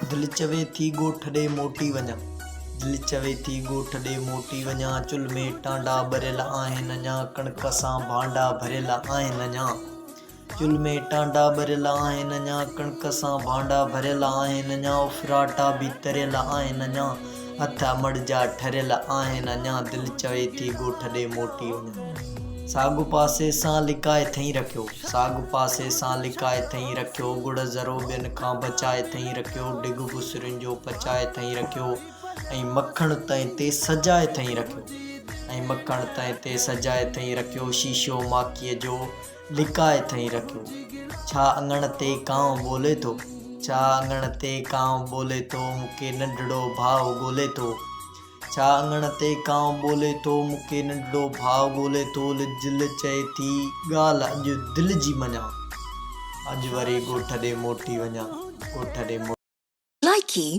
दिल चवे थी ॻोठ ॾे मोटी वञा, दिल चवे थी ॻोठ ॾे मोटी वञा। चुल्ह में टांडा भरियल आहिनि अञा, कणिक सां भांडा भरियल आहिनि अञा। चुल्ह में टांडा भरियल आहिनि अञा, कणिक सां भांडा भरियल आहिनि अञा। उफराटा बि तरियल आहिनि अञा, हथ अमड़ जा ठरियल आहिनि अञा। दिल चवे थी ॻोठ ॾे मोटी वञा। साॻु पासे सां लिकाए थई रखियो, साॻु पासे सां लिकाए थई रखियो। गुड़ ज़रो ॿियनि खां बचाए थई रखियो, डिघ बुसरियुनि जो पचाए थई रखियो। ऐं मखण तंहिं ते सजाए थई रखियो, ऐं मखण तंहिं ते सजाए थई रखियो। शीशो माखीअ जो लिकाए थई रखियो। छा अङण ते कांव ॿोले थो, छा अङण ते कांव ॿोले थो, मूंखे नंढड़ो भाउ ॻोल्हे थो। छा अङण ते कांव ॿोले थो, मूंखे नंढड़ो भाउ ॻोल्हे थो। दिल चए थी ॻाल्हि अॼु दिल जी मञा, अॼु वरी ॻोठ ॾे मोटी वञा, ॻोठ ॾे। Likey